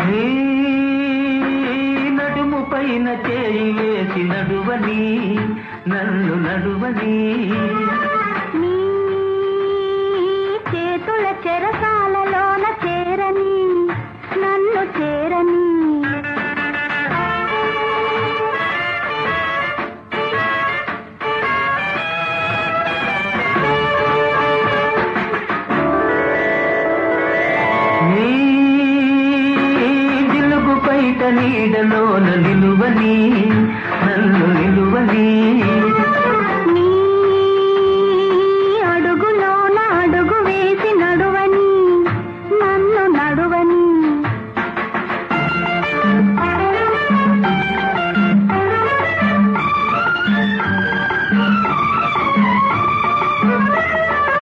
నీ నడుము పైన చేయి వేసి నడువని, నన్ను నడువని, నీ చేతుల చెరసాలలోన చేరని, నన్ను చేరని, నీ జిలుగు పైట నీడలోన నిలువని, నన్ను నిలువని,